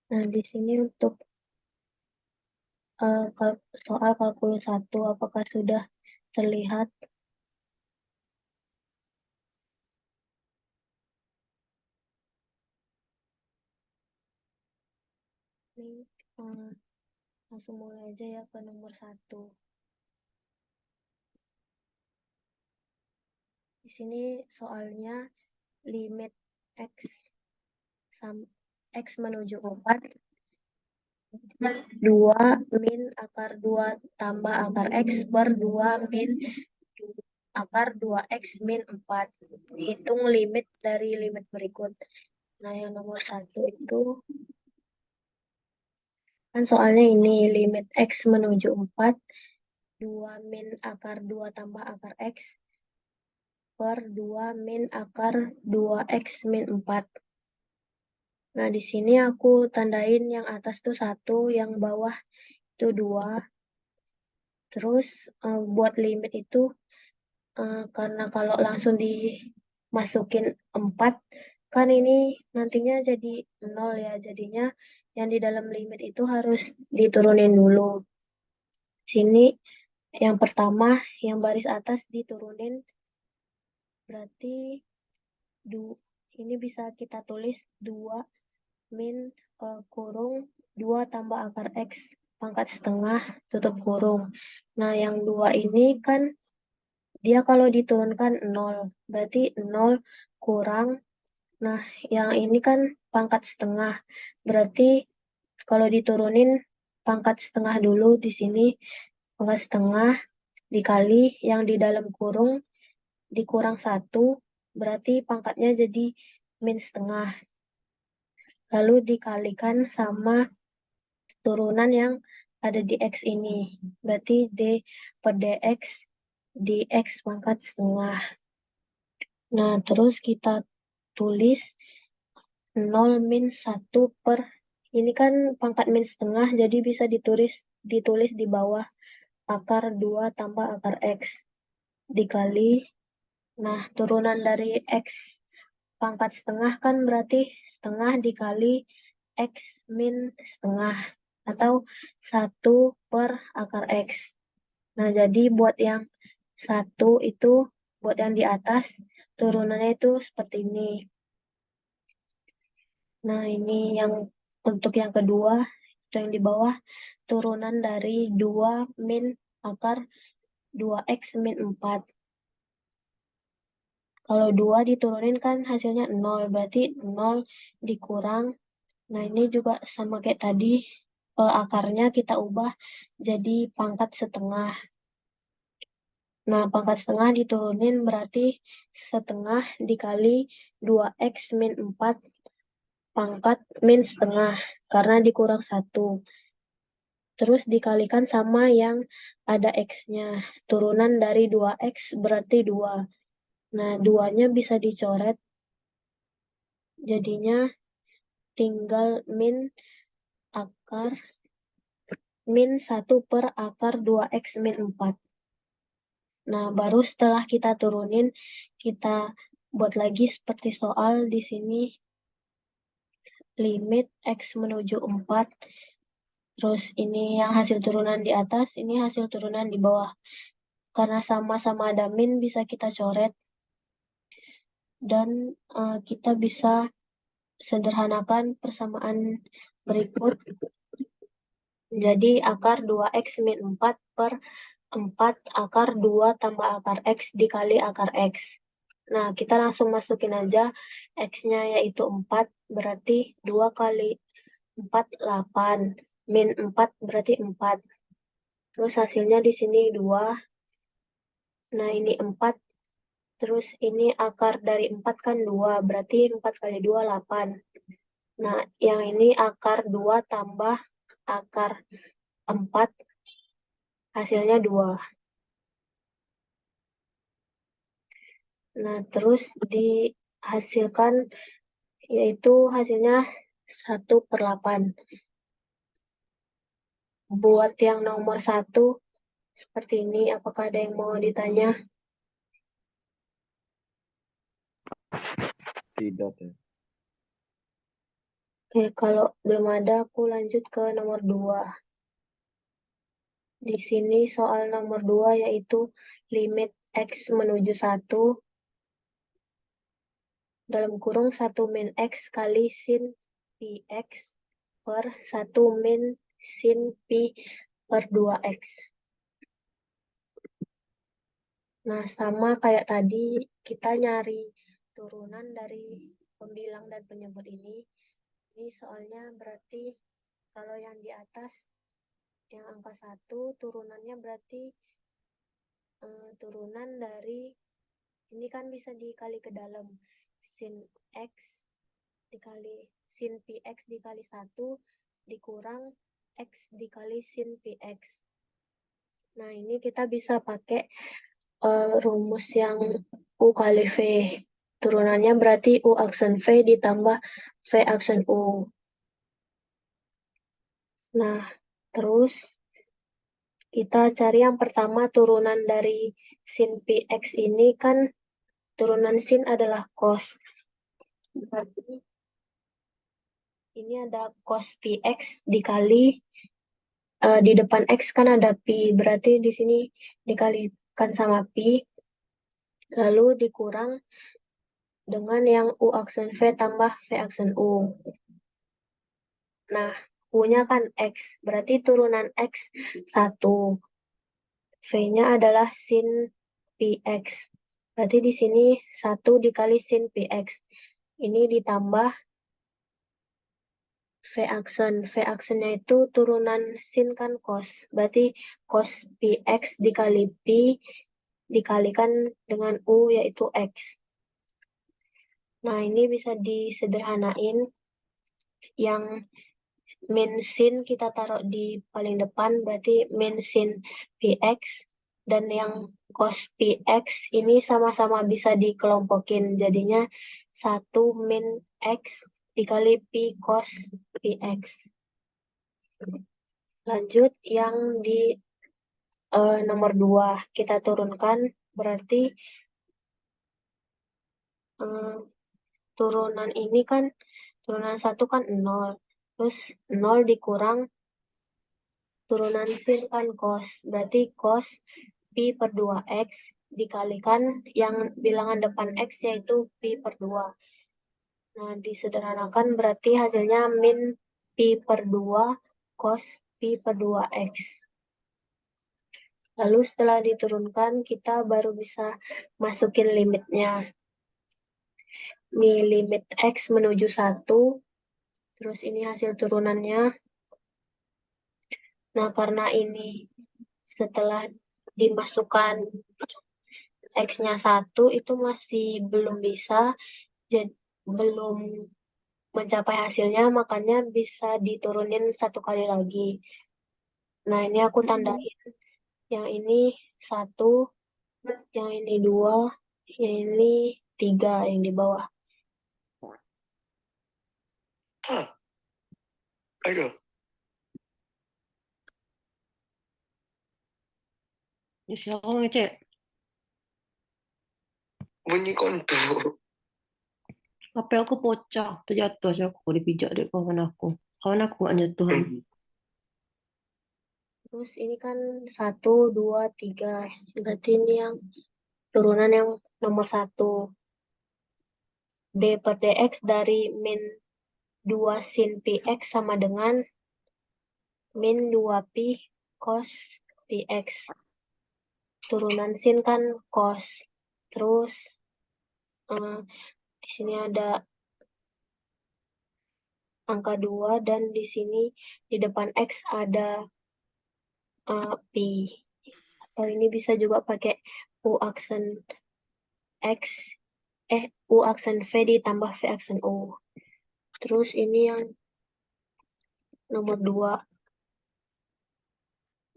Nah, di sini untuk soal kalkulus 1, apakah sudah terlihat? Ini eh, langsung mulai aja ya ke nomor 1. Di sini soalnya limit X X menuju 4, 2 min akar 2 tambah akar X per 2 min akar 2X min 4. Hitung limit dari limit berikut. Nah, yang nomor 1 itu kan soalnya ini limit X menuju 4, 2 min akar 2 tambah akar X per 2 min akar 2X min 4. Nah, di sini aku tandain yang atas tuh 1, yang bawah itu 2. Terus buat limit itu karena kalau langsung dimasukin 4, kan ini nantinya jadi 0 ya. Jadinya yang di dalam limit itu harus diturunin dulu. Sini yang pertama, yang baris atas diturunin, berarti ini bisa kita tulis 2 min kurung 2 tambah akar X pangkat setengah tutup kurung. Nah, yang 2 ini kan dia kalau diturunkan 0, berarti 0 kurang. Nah, yang ini kan pangkat setengah, berarti kalau diturunin pangkat setengah dulu di sini, pangkat setengah dikali yang di dalam kurung dikurang 1, berarti pangkatnya jadi min setengah. Lalu dikalikan sama turunan yang ada di X ini. Berarti D per DX di X pangkat setengah. Nah, terus kita tulis 0 min 1 per, ini kan pangkat min setengah, jadi bisa ditulis di bawah akar 2 tambah akar X dikali. Nah, turunan dari X pangkat setengah kan berarti setengah dikali X min setengah atau 1 per akar X. Nah, jadi buat yang 1 itu, buat yang di atas, turunannya itu seperti ini. Nah, ini yang untuk yang kedua, itu yang di bawah, turunan dari 2 min akar 2X min 4. Kalau 2 diturunin kan hasilnya 0, berarti 0 dikurang. Nah, ini juga sama kayak tadi, akarnya kita ubah jadi pangkat setengah. Nah, pangkat setengah diturunin berarti setengah dikali 2X min 4 pangkat min setengah, karena dikurang 1. Terus dikalikan sama yang ada X-nya. Turunan dari 2X berarti 2. Nah, 2-nya bisa dicoret. Jadinya tinggal min 1 per akar 2X min 4. Nah, baru setelah kita turunin, kita buat lagi seperti soal di sini. Limit X menuju 4. Terus ini yang hasil turunan di atas, ini hasil turunan di bawah. Karena sama-sama ada min, bisa kita coret. Dan kita bisa sederhanakan persamaan berikut. Jadi akar 2X min 4 per 4 akar 2 tambah akar X dikali akar X. Nah, kita langsung masukin aja X-nya yaitu 4, berarti 2 kali 4, 8. Min 4 berarti 4. Terus hasilnya di sini 2. Nah, ini 4. Terus ini akar dari 4 kan 2, berarti 4 kali 2, 8. Nah, yang ini akar 2 tambah akar 4, hasilnya 2. Nah, terus dihasilkan, yaitu hasilnya 1/8. Buat yang nomor 1, seperti ini. Apakah ada yang mau ditanya? Tidak ya. Oke, kalau belum ada, aku lanjut ke nomor 2. Di sini soal nomor 2 yaitu limit X menuju 1 dalam kurung 1 min X kali sin pi X per 1 min sin pi per 2X. Nah, sama kayak tadi, kita nyari turunan dari pembilang dan penyebut ini. Ini soalnya berarti kalau yang di atas, yang angka 1, turunannya berarti turunan dari, ini kan bisa dikali ke dalam. Sin X dikali sin px dikali 1 dikurang X dikali sin px. Nah, ini kita bisa pakai rumus yang U kali V. Turunannya berarti U aksen V ditambah V aksen U. Nah, terus kita cari yang pertama turunan dari sin px ini kan turunan sin adalah cos. Berarti ini ada cos px dikali di depan X kan ada Pi, berarti di sini dikalikan sama Pi, lalu dikurang dengan yang U aksen V tambah V aksen U. Nah, U-nya kan X, berarti turunan X 1. V-nya adalah sin Px. Berarti di sini 1 dikali sin Px. Ini ditambah V aksen. V aksennya itu turunan sin kan cos. Berarti cos Px dikali Pi dikalikan dengan U yaitu X. Nah, ini bisa disederhanain. Yang min sin kita taruh di paling depan, berarti min sin Px. Dan yang cos Px ini sama-sama bisa dikelompokin. Jadinya 1 min X dikali Pi cos Px. Lanjut yang di nomor 2 kita turunkan, berarti turunan ini kan, turunan 1 kan 0. Terus 0 dikurang turunan sin kan cos. Berarti cos pi per 2x dikalikan yang bilangan depan x yaitu pi per 2. Nah, disederhanakan berarti hasilnya min pi per 2 cos pi per 2x. Lalu setelah diturunkan, kita baru bisa masukin limitnya. Ini limit X menuju 1. Terus ini hasil turunannya. Nah, karena ini setelah dimasukkan X-nya 1, itu masih belum bisa, jadi belum mencapai hasilnya, makanya bisa diturunin 1 kali lagi. Nah, ini aku tandain. Yang ini 1, yang ini 2, yang ini 3 yang di bawah. Ayo. Ya siapa ngecek? Bunyi kontu. HP aku pecah, terjatuh aja aku dipijak deh kawan aku. Kawan aku gak jatuhan. Terus ini kan 1, 2, 3. Berarti ini yang turunan yang nomor 1. D per dx dari min 2 sin px sama dengan min 2 pi cos px. Turunan sin kan cos. Terus di sini ada angka 2 dan di sini di depan x ada pi. Atau ini bisa juga pakai u aksen x U aksen V ditambah V aksen U. Terus ini yang nomor 2.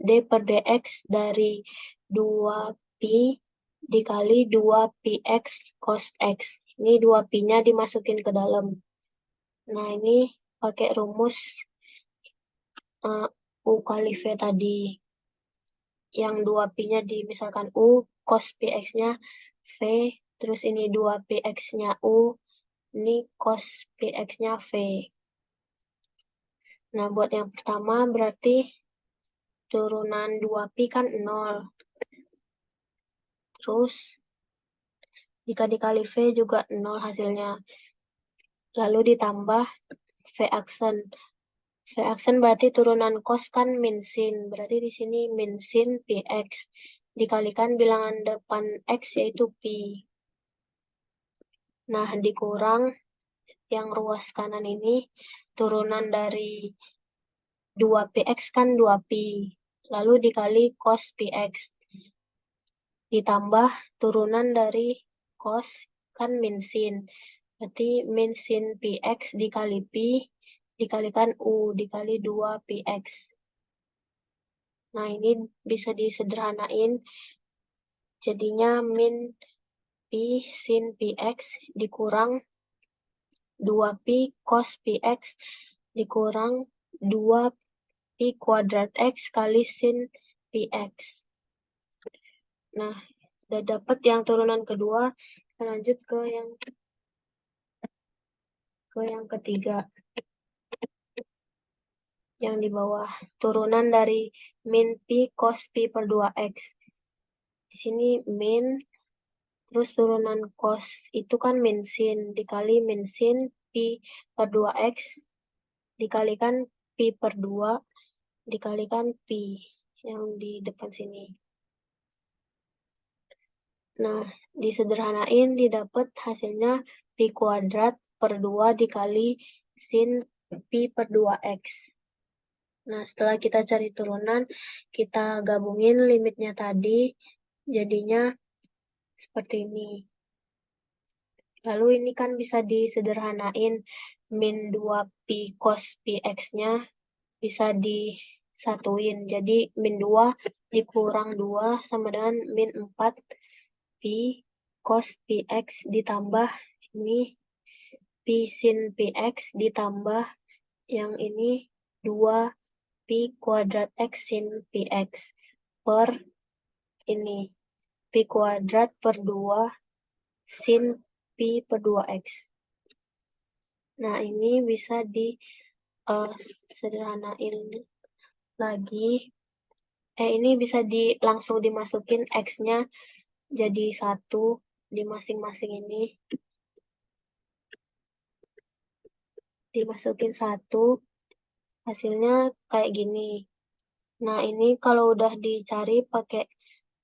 D per dx dari 2pi dikali 2px cos x. Ini 2pi-nya dimasukin ke dalam. Nah, ini pakai rumus U kali V tadi. Yang 2pi-nya misalkan U, cos px-nya V, terus ini 2px-nya U, ini cos px-nya V. Nah, buat yang pertama berarti turunan 2pi kan 0. Terus, jika dikali V juga 0 hasilnya. Lalu ditambah V aksen. V aksen berarti turunan cos kan min sin. Berarti di sini min sin Px. Dikalikan bilangan depan X yaitu Pi. Nah, dikurang yang ruas kanan ini turunan dari 2Px kan 2Pi. Lalu dikali cos Px. Ditambah turunan dari cos kan min sin. Berarti min sin Px dikali Pi dikalikan U dikali 2Px. Nah, ini bisa disederhanain. Jadinya min Pi sin Px dikurang 2Pi cos Px dikurang 2Pi kuadrat X kali sin Px. Nah, udah dapat yang turunan kedua, kita lanjut ke yang ketiga. Yang di bawah, turunan dari min Pi cos Pi per 2X. Di sini min, terus turunan cos itu kan min sin, dikali min sin Pi per 2X, dikalikan Pi per 2, dikalikan Pi yang di depan sini. Nah, disederhanain didapat hasilnya Pi kuadrat per 2 dikali sin Pi per 2X. Nah, setelah kita cari turunan, kita gabungin limitnya tadi, jadinya seperti ini. Lalu ini kan bisa disederhanain, min 2Pi cos Px-nya bisa disatuin. Jadi, min 2 dikurang 2 sama dengan min 4 Pi cos Px ditambah ini Pi sin Px ditambah yang ini 2 Pi kuadrat X sin Px per ini Pi kuadrat per 2 sin Pi per 2X. Nah, ini bisa sederhanain lagi. Ini bisa langsung dimasukin X-nya jadi 1 di masing-masing ini. Dimasukin 1, hasilnya kayak gini. Nah, ini kalau udah dicari pakai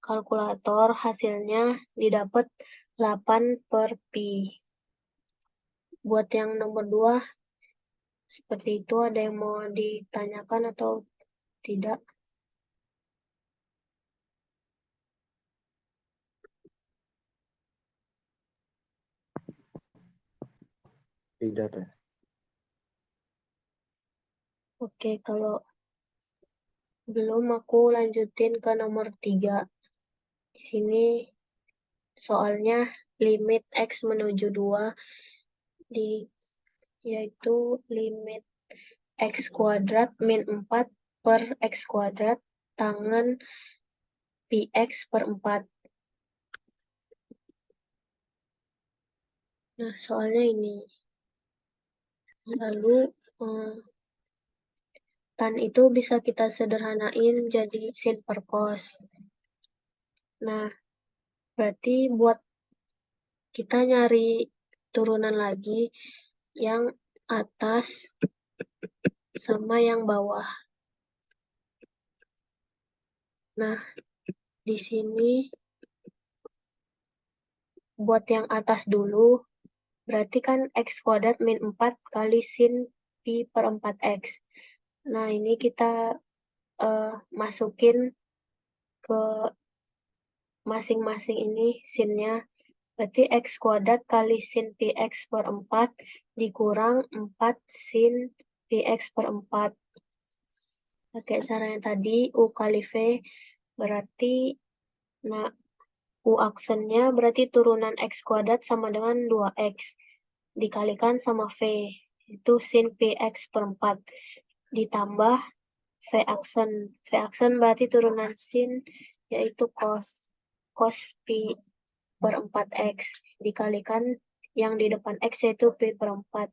kalkulator, hasilnya didapat 8 per Pi. Buat yang nomor 2, seperti itu, ada yang mau ditanyakan atau tidak? Tidak teh. Oke, kalau belum aku lanjutin ke nomor 3. Di sini soalnya limit X menuju 2 yaitu limit X kuadrat min 4 per X kuadrat tangen Px per 4. Nah, soalnya ini. Lalu, tan itu bisa kita sederhanain jadi sin per cos. Nah, berarti buat kita nyari turunan lagi yang atas sama yang bawah. Nah, di sini buat yang atas dulu, berarti kan X kuadrat min 4 kali sin Pi per 4X. Nah, ini kita masukin ke masing-masing ini sinnya. Berarti X kuadrat kali sin Px per 4 dikurang 4 sin Px per 4. Pakai cara yang tadi, U kali V berarti, nah, U aksennya berarti turunan X kuadrat sama dengan 2X. Dikalikan sama V, itu sin Px per 4. Ditambah V aksen. V aksen berarti turunan sin, yaitu cos Pi per 4X. Dikalikan yang di depan X yaitu Pi per 4.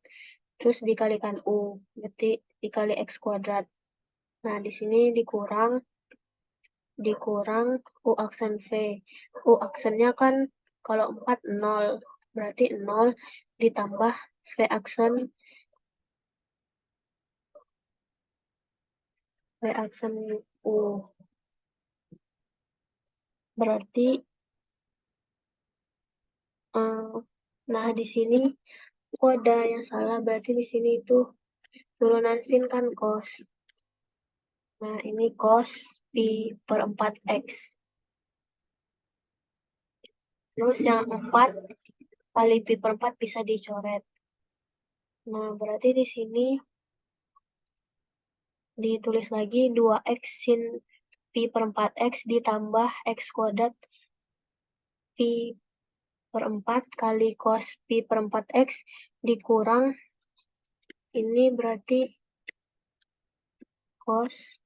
terus dikalikan U, berarti dikali X kuadrat. Nah, di sini dikurang U aksen V. U aksennya kan kalau 4, 0. Berarti 0 ditambah V aksen U. Berarti, nah di sini kok ada yang salah. Berarti di sini itu turunan sin kan cos. Nah, ini cos pi per 4x. Terus yang 4 kali pi per 4 bisa dicoret. Nah, berarti di sini ditulis lagi 2x sin pi per 4x ditambah x kuadrat pi per 4 kali cos pi per 4x dikurang, ini berarti cos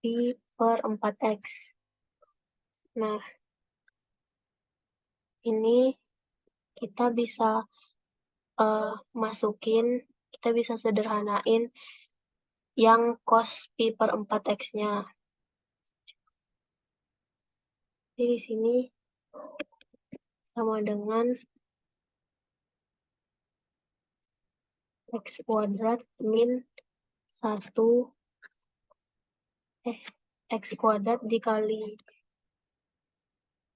pi per 4x. Nah, ini kita bisa kita bisa sederhanain yang cos pi per 4x-nya. Jadi di sini sama dengan x kuadrat min 1 x kuadrat dikali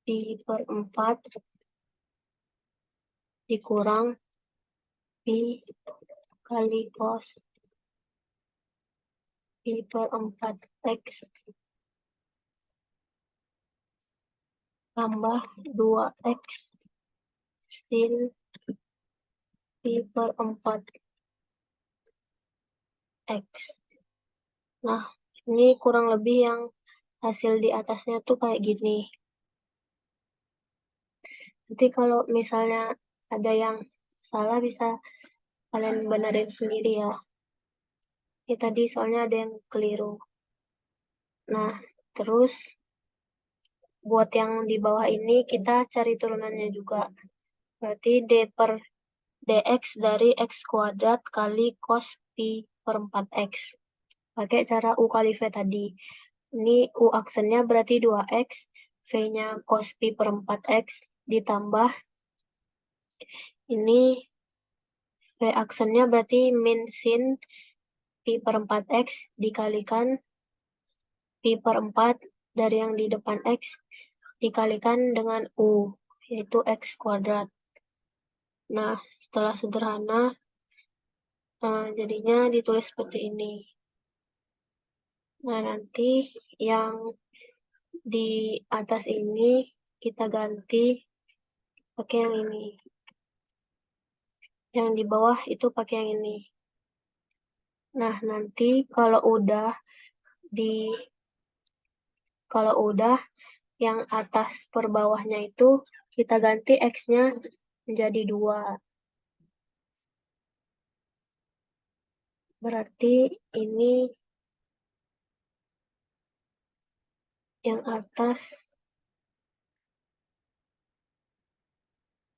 pi per 4 dikurang pi kali cos pi per 4x tambah 2x sin pi per 4x. Nah, ini kurang lebih yang hasil di atasnya tuh kayak gini. Nanti kalau misalnya ada yang salah bisa kalian benerin sendiri ya. Ini tadi soalnya ada yang keliru. Nah, terus buat yang di bawah ini kita cari turunannya juga. Berarti d per dx dari x kuadrat kali cos pi per 4x. Pakai cara U kali V tadi. Ini U aksennya berarti 2x, V-nya cos pi per 4x, ditambah ini V aksennya berarti min sin pi per 4x dikalikan pi per 4 dari yang di depan x dikalikan dengan U, yaitu x kuadrat. Nah, setelah sederhana, jadinya ditulis seperti ini. Nah, nanti yang di atas ini kita ganti pakai yang ini. Yang di bawah itu pakai yang ini. Nah, nanti kalau udah yang atas per bawahnya itu kita ganti x-nya menjadi 2. Berarti ini yang atas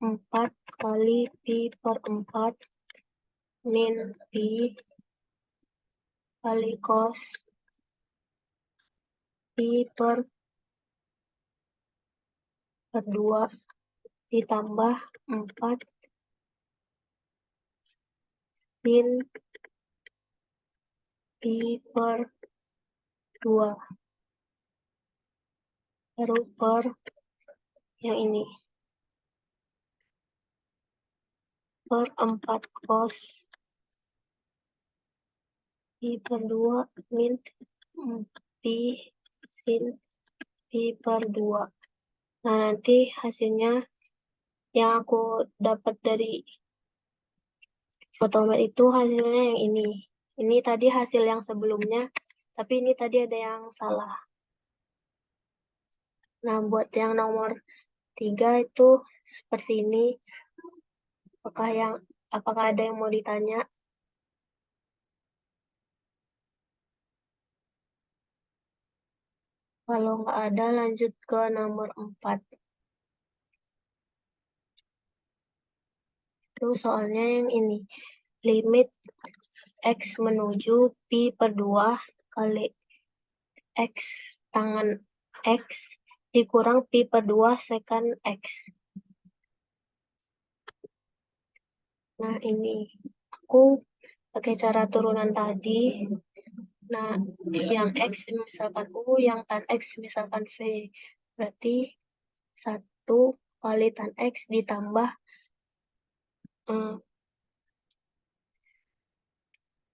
4 kali pi per 4 min pi kali cos pi per 2 ditambah 4 min pi per 2 baru per yang ini per 4 cos pi per 2 min pi sin pi per 2. Nah, nanti hasilnya yang aku dapat dari Photomath itu hasilnya yang ini. Ini tadi hasil yang sebelumnya, tapi ini tadi ada yang salah. Nah, buat yang nomor 3 itu seperti ini. Apakah ada yang mau ditanya? Kalau nggak ada, lanjut ke nomor 4. Terus soalnya yang ini. Limit X menuju Pi per 2 kali X tangan X dikurang Pi per 2 sekant X. Nah, ini aku pakai cara turunan tadi. Nah, yang X misalkan U, yang tan X misalkan V. Berarti 1 kali tan X ditambah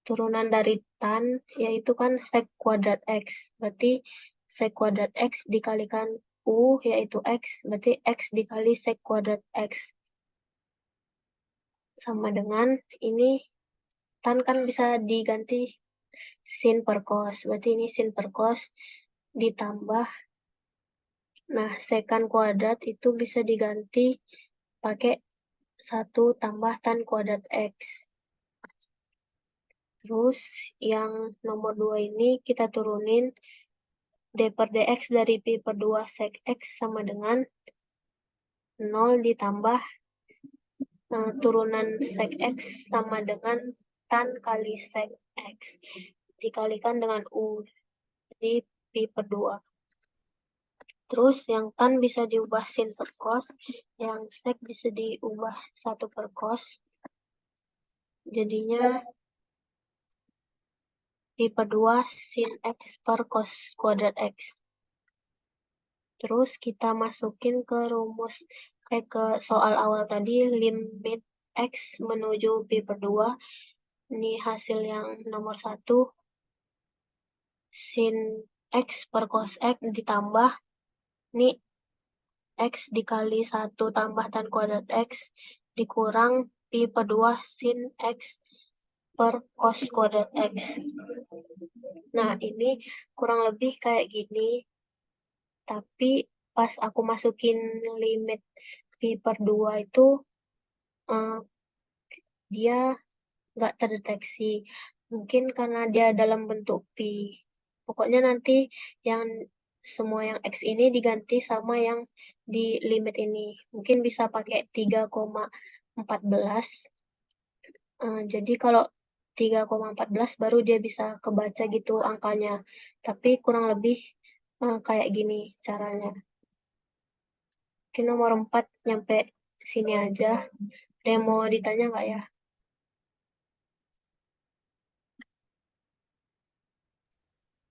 turunan dari tan, yaitu kan sek kuadrat X. Berarti sek kuadrat X dikalikan U, yaitu X. Berarti X dikali sek kuadrat X. Sama dengan ini, tan kan bisa diganti sin per cos. Berarti ini sin per cos ditambah. Nah, sekan kuadrat itu bisa diganti pakai 1 tambah tan kuadrat X. Terus yang nomor 2 ini kita turunin d per dx dari pi per 2 sek x sama dengan 0 ditambah turunan sek x sama dengan tan kali sek x dikalikan dengan u di pi per 2. Terus yang tan bisa diubah sin per cos, yang sek bisa diubah 1 per cos. Jadinya pi per 2 sin x per cos kuadrat x. Terus kita masukin ke rumus ke soal awal tadi, limit x menuju pi per 2. Ini hasil yang nomor 1. Sin x per cos x ditambah ini x dikali 1 tambah tan kuadrat x dikurang pi per 2 sin x per cos kuadrat x. Nah, ini kurang lebih kayak gini. Tapi pas aku masukin limit pi per 2 itu dia nggak terdeteksi. Mungkin karena dia dalam bentuk pi. Pokoknya nanti yang semua yang X ini diganti sama yang di limit ini. Mungkin bisa pakai 3,14. Jadi kalau 3,14 baru dia bisa kebaca gitu angkanya. Tapi kurang lebih kayak gini caranya. Mungkin nomor 4 nyampe sini aja. Ada yang mau ditanya nggak ya?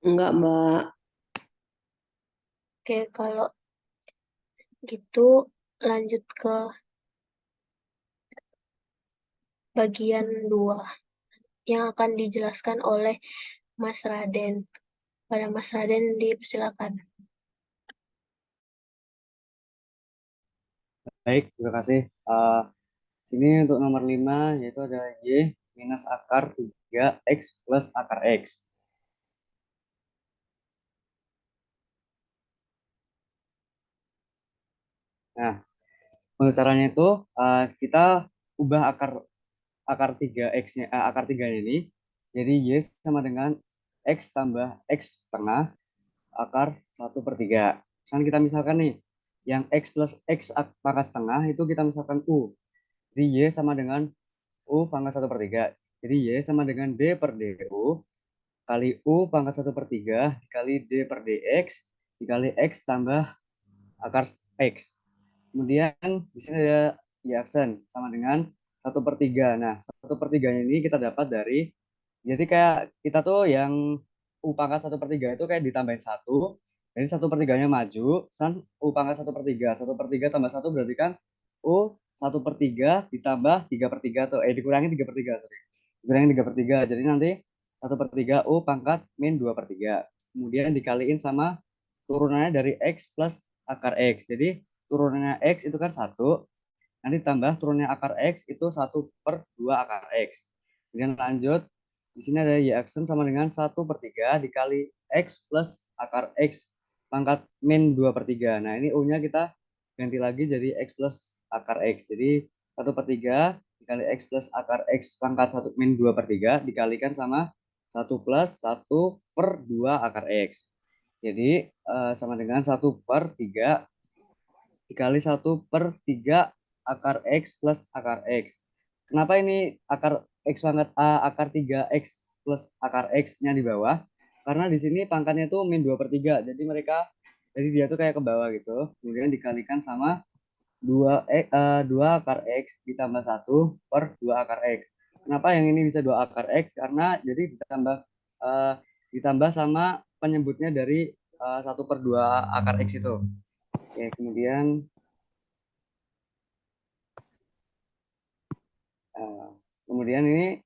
Enggak, Mbak. Oke, kalau gitu lanjut ke bagian 2 yang akan dijelaskan oleh Mas Raden. Pada Mas Raden dipersilakan. Baik, terima kasih. Sini untuk nomor 5 yaitu ada Y minus akar 3 X plus akar X. Nah, untuk caranya itu kita ubah akar 3X-nya, akar 3 ini jadi Y sama dengan X tambah X setengah akar 1/3. Misalkan kita misalkan nih, yang X plus X pangkat setengah itu kita misalkan U. Jadi Y sama dengan U pangkat 1/3. Jadi Y sama dengan D per DU kali U pangkat 1/3 dikali D per DX dikali X tambah akar X. Kemudian di sini ada Y aksen sama dengan 1/3. Nah, 1/3 ini kita dapat dari, jadi kayak kita tuh yang U pangkat 1/3 itu kayak ditambahin 1. Jadi 1/3-nya maju, san U pangkat 1/3. 1/3 tambah 1 berarti kan U 1/3 ditambah 3/3 tuh. Dikurangi 3/3. Sorry. Dikurangi 3/3. Jadi nanti 1/3 U pangkat min 2/3. Kemudian dikaliin sama turunannya dari X plus akar X. Jadi turunannya X itu kan 1. Nanti tambah turunnya akar X itu 1/2 akar X. Kemudian lanjut, di sini ada Y aksen sama dengan 1/3 dikali X plus akar X pangkat min 2/3. Nah, ini U-nya kita ganti lagi jadi X plus akar X. Jadi 1/3 dikali X plus akar X pangkat 1 min 2/3 dikalikan sama 1 plus 1/2 akar X. Jadi sama dengan 1/3 dikali 1/3 akar X plus akar X. Kenapa ini akar X pangkat akar 3X plus akar X-nya di bawah? Karena di sini pangkatnya tuh min 2/3. Jadi dia tuh kayak ke bawah gitu. Kemudian dikalikan sama 2 akar X ditambah 1/2 akar X. Kenapa yang ini bisa 2 akar X? Karena jadi ditambah sama penyebutnya dari 1/2 akar X itu. Oke, kemudian ini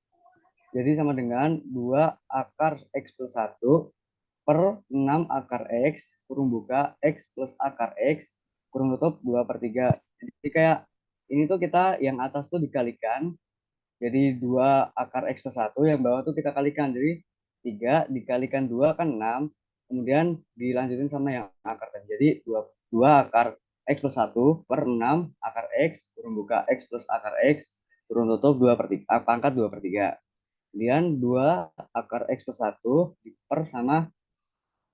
jadi sama dengan 2 akar X plus 1 per 6 akar X kurung buka X plus akar X kurung tutup 2/3. Jadi kayak ini tuh kita yang atas tuh dikalikan, jadi 2 akar X plus 1, yang bawah tuh kita kalikan, jadi 3 dikalikan 2 kan 6, kemudian dilanjutin sama yang akar tadi, jadi 2 akar X plus 1 per 6 akar X kurung buka X plus akar X kurung tutup 2/3, pangkat 2/3. Kemudian 2 akar X plus 1 per sama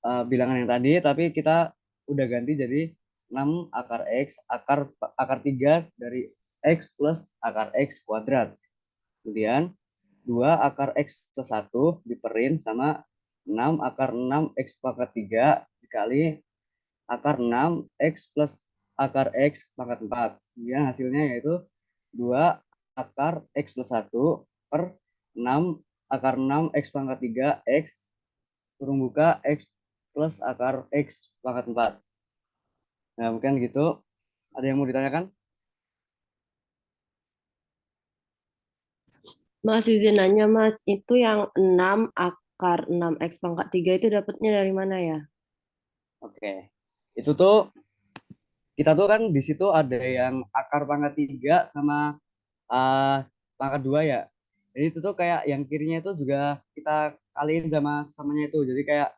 bilangan yang tadi, tapi kita udah ganti jadi 6 akar X, akar 3 dari X plus akar X kuadrat. Kemudian 2 akar X plus 1 diperin sama 6 akar 6 X pangkat 3 dikali akar 6 X plus akar X pangkat 4. Kemudian hasilnya yaitu 2 akar X plus 1 per 6 akar 6 X pangkat 3 X kurung buka X plus akar X pangkat 4. Nah, mungkin gitu. Ada yang mau ditanyakan? Mas izin nanya Mas, itu yang 6 akar 6x pangkat 3 itu dapatnya dari mana ya? Oke. Itu tuh, kita tuh kan di situ ada yang akar pangkat 3 sama uh, pangkat 2 ya. Jadi itu tuh kayak yang kirinya itu juga kita kaliin sama samanya itu. Jadi kayak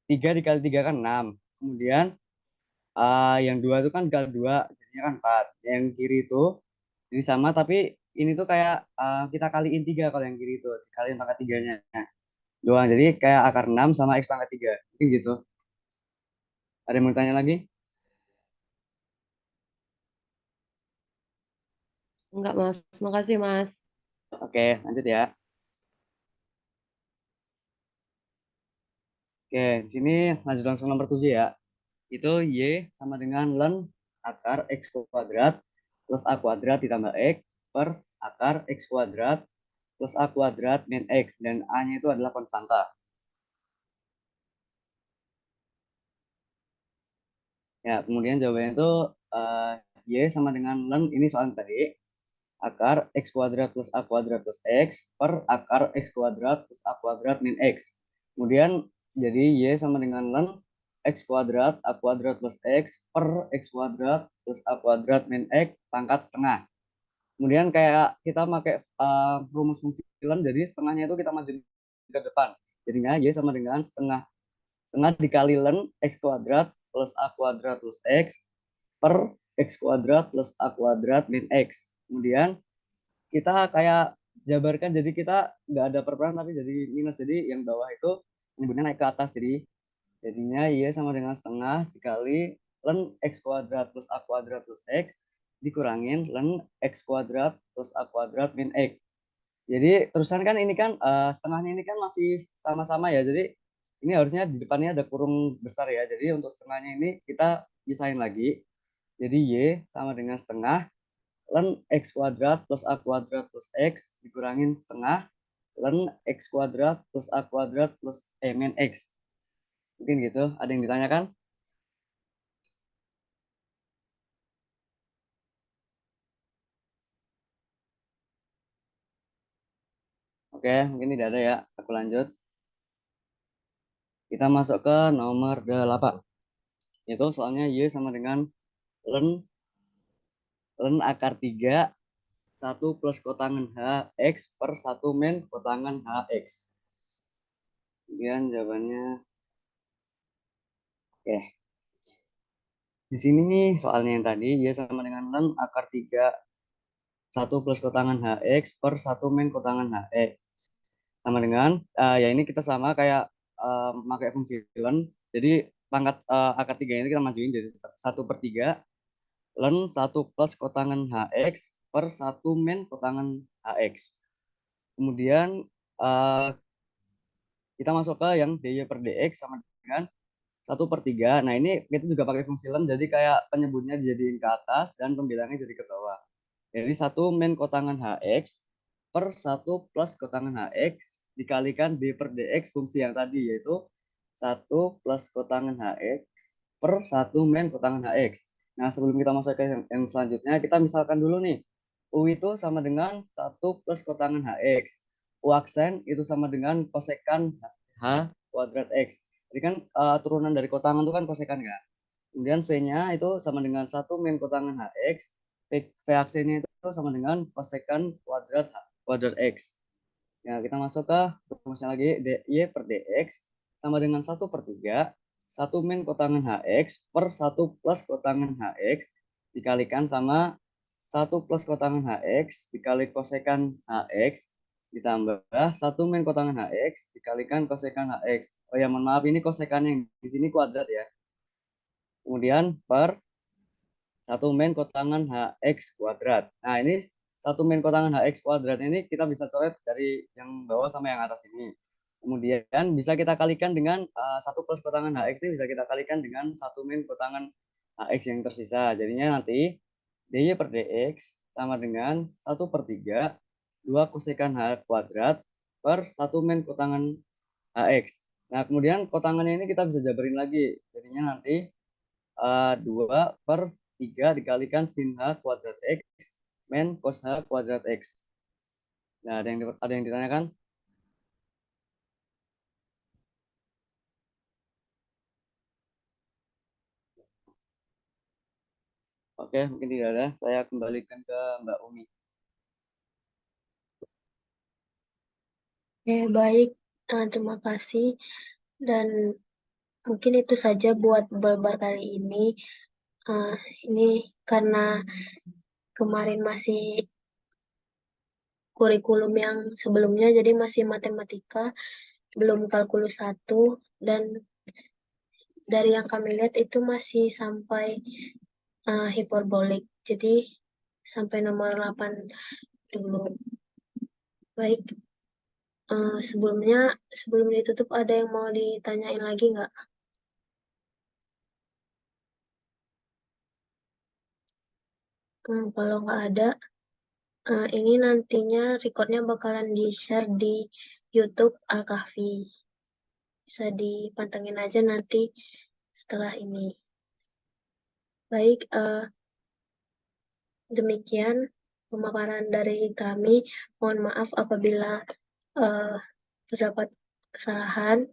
3 dikali 3 kan 6. Kemudian yang 2 itu kan dikali 2, jadinya kan 4. Yang kiri itu jadi sama, tapi ini tuh kayak kita kaliin 3 kalau yang kiri itu. Dikaliin pangkat 3-nya doang. Jadi kayak akar 6 sama X pangkat 3. Mungkin gitu. Ada yang mau tanya lagi? Enggak Mas, makasih Mas. Oke, lanjut ya. Oke, di sini lanjut langsung nomor 7 ya. Itu Y sama dengan ln akar X kuadrat plus A kuadrat ditambah X per akar X kuadrat plus A kuadrat min X. Dan A-nya itu adalah konstanta. Ya, kemudian jawabannya itu Y sama dengan ln, ini soal tadi, akar X kuadrat plus A kuadrat plus X per akar X kuadrat plus A kuadrat min X. Kemudian jadi Y sama dengan ln X kuadrat A kuadrat plus X per X kuadrat plus A kuadrat min X pangkat setengah. Kemudian kayak kita pakai rumus fungsi ln, jadi setengahnya itu kita majuin ke depan. Jadinya Y sama dengan setengah dikali ln X kuadrat plus A kuadrat plus X per X kuadrat plus A kuadrat min X. Kemudian kita kayak jabarkan, jadi kita nggak ada perputaran tapi jadi minus, jadi yang bawah itu nyebutnya naik ke atas, jadi jadinya Y sama dengan setengah dikali ln X kuadrat plus A kuadrat plus X dikurangin ln X kuadrat plus A kuadrat min X. Jadi terusan kan ini kan setengahnya ini kan masih sama-sama ya, jadi ini harusnya di depannya ada kurung besar ya, jadi untuk setengahnya ini kita pisahin lagi, jadi Y sama dengan setengah ln X kuadrat plus A kuadrat plus X dikurangin setengah ln X kuadrat plus A kuadrat plus min X. Mungkin gitu. Ada yang ditanyakan? Oke, mungkin tidak ada ya. Aku lanjut. Kita masuk ke nomor 8. Itu soalnya Y sama dengan ln akar 3 1 plus kotangan HX per 1 min kotangan HX. Kemudian jawabannya, oke. Di sini nih soalnya yang tadi, Y sama dengan ln akar 3 1 plus kotangan HX per 1 min kotangan HX. Sama dengan, ya ini kita sama kayak pakai fungsi ln. Jadi pangkat akar 3 ini kita majuin jadi 1/3 ln 1 plus kotangan HX per 1 min kotangan AX. Kemudian kita masuk ke yang DY per DX sama dengan 1/3. Nah, ini kita juga pakai fungsi lem, jadi kayak penyebutnya dijadiin ke atas dan pembilangnya jadi ke bawah. Jadi 1 min kotangan HX per 1 plus kotangan HX dikalikan D per DX fungsi yang tadi, yaitu 1 plus kotangan HX per 1 min kotangan HX. Nah, sebelum kita masuk ke yang selanjutnya, kita misalkan dulu nih. U itu sama dengan 1 plus kotangan HX. U aksen itu sama dengan kosekan H kuadrat X. Jadi kan turunan dari kotangan itu kan kosekan kan. Kemudian V-nya itu sama dengan 1 min kotangan HX. V aksennya itu sama dengan kosekan kuadrat X. Ya, kita masuk ke rumusnya lagi. DY per DX sama dengan 1/3. 1 min kotangan HX per 1 plus kotangan HX dikalikan sama 1 plus kotangan HX dikali kosekan HX ditambah 1 min kotangan HX dikalikan kosekan HX. Oh ya, mohon maaf, ini kosekannya yang di sini kuadrat ya. Kemudian per 1 min kotangan HX kuadrat. Nah, ini 1 min kotangan HX kuadrat ini kita bisa coret dari yang bawah sama yang atas ini. Kemudian bisa kita kalikan dengan 1 plus kotangan HX ini bisa kita kalikan dengan 1 min kotangan HX yang tersisa. Jadinya nanti DY per DX sama dengan 1/3 2 kosekan H kuadrat per 1 min kotangan HX. Nah, kemudian kotangannya ini kita bisa jabarin lagi. Jadinya nanti 2/3 dikalikan sin H kuadrat X min cos H kuadrat X. Nah, ada yang ditanyakan? Oke, mungkin tidak ada. Saya kembalikan ke Mbak Umi. Oke, baik. Terima kasih. Dan mungkin itu saja buat Bulbar kali ini. Ini karena kemarin masih kurikulum yang sebelumnya, jadi masih matematika, belum kalkulus 1, dan dari yang kami lihat itu masih sampai hiperbolik. Jadi sampai nomor 8 dulu. Baik, sebelum ditutup ada yang mau ditanyain lagi nggak? Kalau nggak ada, ini nantinya recordnya bakalan di-share di YouTube Al-Kahfi. Bisa dipantengin aja nanti setelah ini. Baik, demikian pemaparan dari kami. Mohon maaf apabila terdapat kesalahan.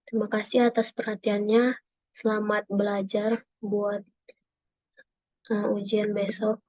Terima kasih atas perhatiannya. Selamat belajar buat ujian besok.